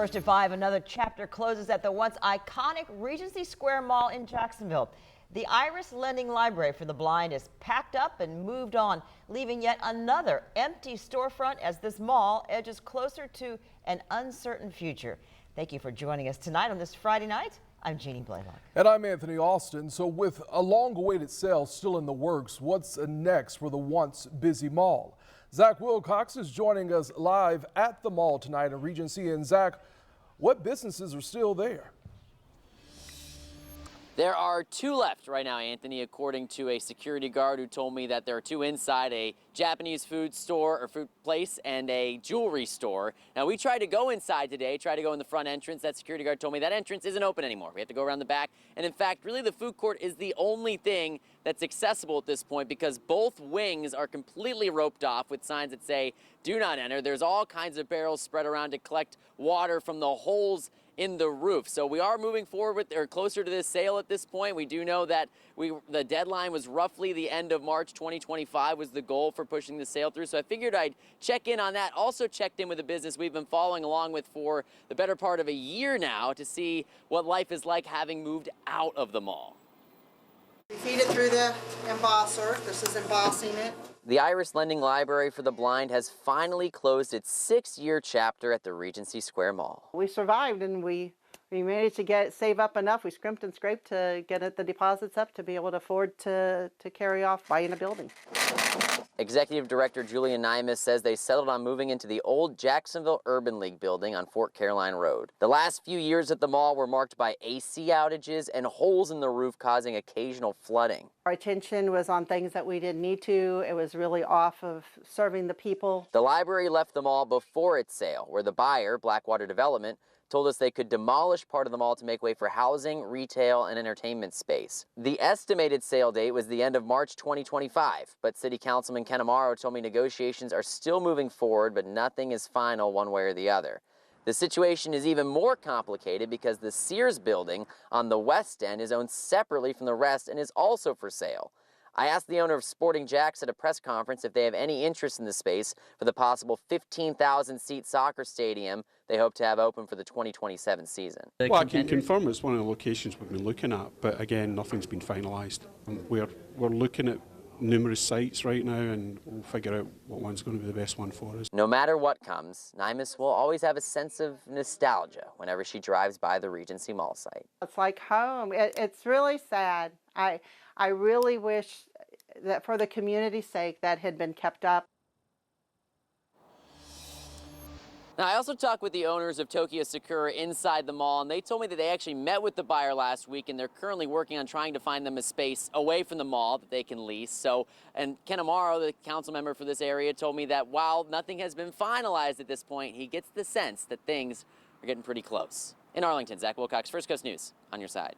First at 5, another chapter closes at the once iconic Regency Square Mall in Jacksonville. The Iris Lending Library for the Blind is packed up and moved on, leaving yet another empty storefront as this mall edges closer to an uncertain future. Thank you for joining us tonight on this Friday night. I'm Jeannie Blaylock. And I'm Anthony Austin. So with a long-awaited sale still in the works, what's next for the once busy mall? Zach Wilcox is joining us live at the mall tonight in Regency. And Zach, what businesses are still there? There are 2 left right now, Anthony, according to a security guard who told me that there are 2 inside, a Japanese food store or food place and a jewelry store. Now, we tried to go inside today, tried to go in the front entrance. That security guard told me that entrance isn't open anymore. We have to go around the back. And in fact, really the food court is the only thing that's accessible at this point because both wings are completely roped off with signs that say, "Do not enter." There's all kinds of barrels spread around to collect water from the holes in the roof. So we are moving forward with or closer to this sale at this point. We do know that the deadline was roughly the end of March 2025 was the goal for pushing the sale through. So I figured I'd check in on that. Also checked in with a business we've been following along with for the better part of a year now to see what life is like having moved out of the mall. We feed it through the embosser. This is embossing it. The Iris Lending Library for the Blind has finally closed its 6-year chapter at the Regency Square Mall. We survived and we managed to save up enough. We scrimped and scraped to get the deposits up to be able to afford to carry off buying a building. Executive Director Julian Nymus says they settled on moving into the old Jacksonville Urban League building on Fort Caroline Road. The last few years at the mall were marked by AC outages and holes in the roof causing occasional flooding. Our attention was on things that we didn't need to. It was really off of serving the people. The library left the mall before its sale, where the buyer, Blackwater Development, told us they could demolish part of the mall to make way for housing, retail, and entertainment space. The estimated sale date was the end of March 2025, but City Councilman Ken Amaro told me negotiations are still moving forward, but nothing is final one way or the other. The situation is even more complicated because the Sears building on the west end is owned separately from the rest and is also for sale. I asked the owner of Sporting Jacks at a press conference if they have any interest in the space for the possible 15,000-seat soccer stadium they hope to have open for the 2027 season. Well, I can confirm it's one of the locations we've been looking at, but again, nothing's been finalised. We're looking at numerous sites right now, and we'll figure out what one's going to be the best one for us. No matter what comes, Nymus will always have a sense of nostalgia whenever she drives by the Regency Mall site. It's like home. It's really sad. I really wish that for the community's sake that had been kept up. Now, I also talked with the owners of Tokyo Sakura inside the mall, and they told me that they actually met with the buyer last week, and they're currently working on trying to find them a space away from the mall that they can lease. So, and Ken Amaro, the council member for this area, told me that while nothing has been finalized at this point, he gets the sense that things are getting pretty close. In Arlington, Zach Wilcox, First Coast News, on your side.